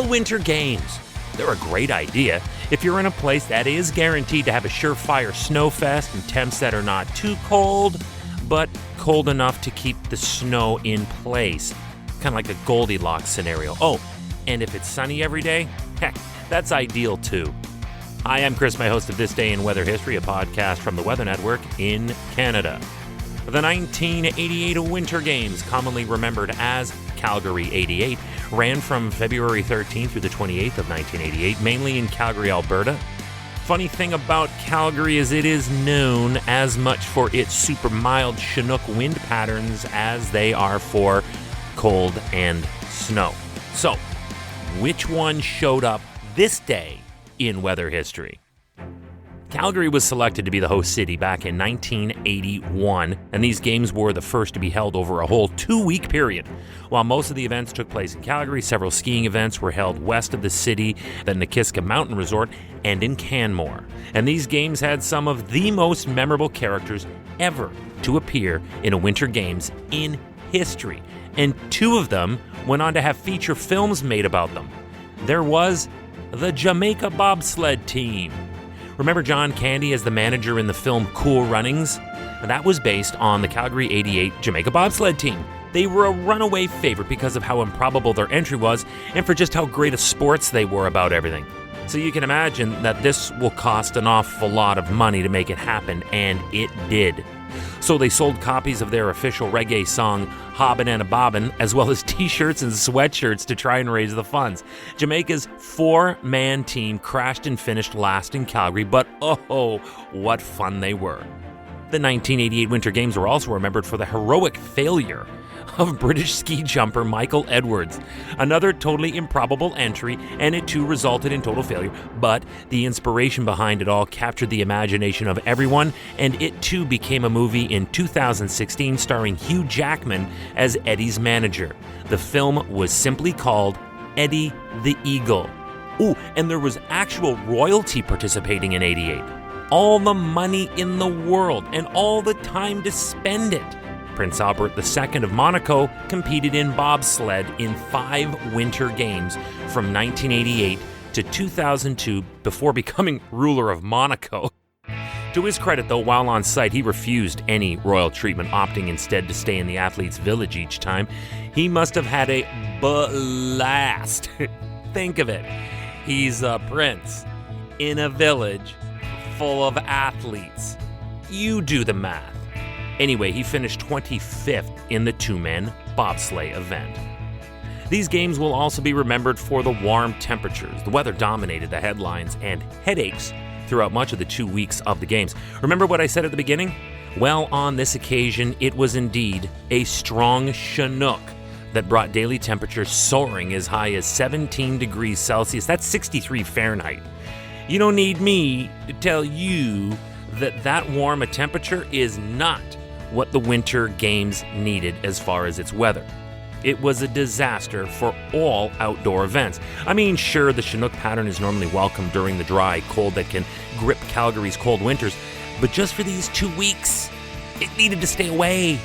the Winter Games. They're a great idea if you're in a place that is guaranteed to have a surefire snowfest and temps that are not too cold, but cold enough to keep the snow in place. Kind of like a Goldilocks scenario. Oh, and if it's sunny every day, heck, that's ideal too. Hi, I'm Chris, my host of This Day in Weather History, a podcast from the Weather Network in Canada. The 1988 Winter Games, commonly remembered as Calgary 88, ran from February 13th through the 28th of 1988, mainly in Calgary, Alberta. Funny thing about Calgary is it is known as much for its super mild chinook wind patterns as they are for cold and snow. So, which one showed up this day in weather history? Calgary was selected to be the host city back in 1981, and these games were the first to be held over a whole 2-week period. While most of the events took place in Calgary, several skiing events were held west of the city, the Nakiska Mountain Resort, and in Canmore. And these games had some of the most memorable characters ever to appear in a Winter Games in history. And 2 of them went on to have feature films made about them. There was the Jamaica bobsled team. Remember John Candy as the manager in the film Cool Runnings? That was based on the Calgary 88 Jamaica bobsled team. They were a runaway favorite because of how improbable their entry was and for just how great of sports they were about everything. So you can imagine that this will cost an awful lot of money to make it happen, and it did. So they sold copies of their official reggae song, Hobbin' and a Bobbin', as well as t-shirts and sweatshirts to try and raise the funds. Jamaica's 4-man team crashed and finished last in Calgary, but oh, what fun they were. The 1988 Winter Games were also remembered for the heroic failure of British ski jumper Michael Edwards. Another totally improbable entry, and it too resulted in total failure, but the inspiration behind it all captured the imagination of everyone, and it too became a movie in 2016 starring Hugh Jackman as Eddie's manager. The film was simply called Eddie the Eagle. Ooh, and there was actual royalty participating in 88. All the money in the world and all the time to spend it. Prince Albert II of Monaco competed in bobsled in 5 Winter Games from 1988 to 2002 before becoming ruler of Monaco. To his credit, though, while on site, he refused any royal treatment, opting instead to stay in the athlete's village each time. He must have had a blast. Think of it. He's a prince in a village full of athletes. You do the math. Anyway, he finished 25th in the 2-man bobsleigh event. These games will also be remembered for the warm temperatures. The weather dominated the headlines and headaches throughout much of the 2 weeks of the games. Remember what I said at the beginning? Well, on this occasion, it was indeed a strong chinook that brought daily temperatures soaring as high as 17 degrees Celsius. That's 63 Fahrenheit. You don't need me to tell you that warm a temperature is not what the Winter Games needed as far as its weather. It was a disaster for all outdoor events. I mean, sure, the chinook pattern is normally welcome during the dry cold that can grip Calgary's cold winters, but just for these 2 weeks, it needed to stay away.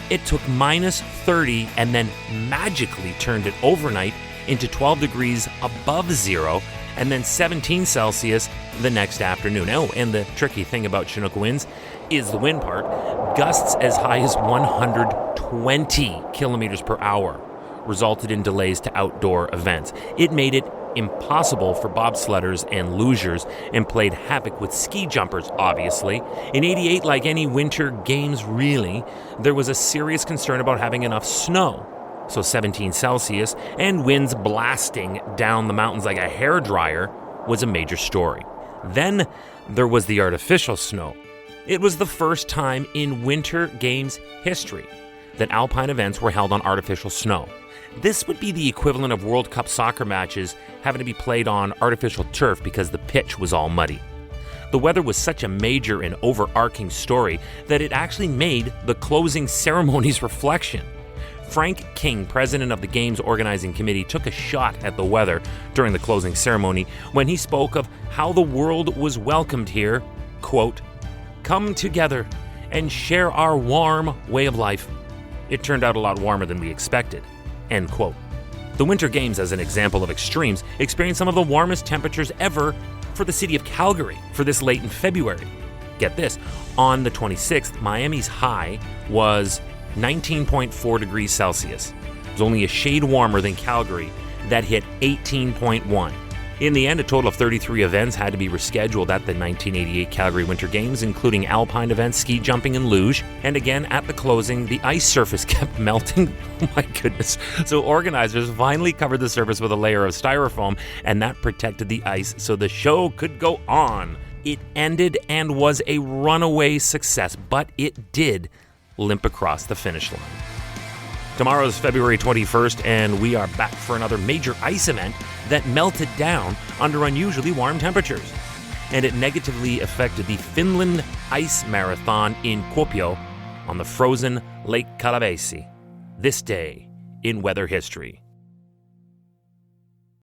It took minus 30 and then magically turned it overnight into 12 degrees above zero and then 17 Celsius the next afternoon. Oh, and the tricky thing about chinook winds is the wind part. Gusts as high as 120 kilometers per hour resulted in delays to outdoor events. It made it impossible for bobsledders and lugers and played havoc with ski jumpers, obviously. In 88, like any Winter Games really, there was a serious concern about having enough snow. So 17 Celsius and winds blasting down the mountains like a hairdryer was a major story. Then there was the artificial snow. It was the first time in Winter Games history that alpine events were held on artificial snow. This would be the equivalent of World Cup soccer matches having to be played on artificial turf because the pitch was all muddy. The weather was such a major and overarching story that it actually made the closing ceremony's reflection. Frank King, president of the Games Organizing Committee, took a shot at the weather during the closing ceremony when he spoke of how the world was welcomed here, quote, "Come together and share our warm way of life. It turned out a lot warmer than we expected," end quote. The Winter Games, as an example of extremes, experienced some of the warmest temperatures ever for the city of Calgary for this late in February. Get this, on the 26th, Miami's high was 19.4 degrees Celsius. It was only a shade warmer than Calgary, that hit 18.1. In the end, a total of 33 events had to be rescheduled at the 1988 Calgary Winter Games, including alpine events, ski jumping, and luge. And again, at the closing, the ice surface kept melting. Oh my goodness. So organizers finally covered the surface with a layer of styrofoam, and that protected the ice so the show could go on. It ended and was a runaway success, but it did limp across the finish line. Tomorrow's February 21st, and we are back for another major ice event that melted down under unusually warm temperatures. And it negatively affected the Finland Ice Marathon in Kuopio on the frozen Lake Kallavesi. This day in weather history.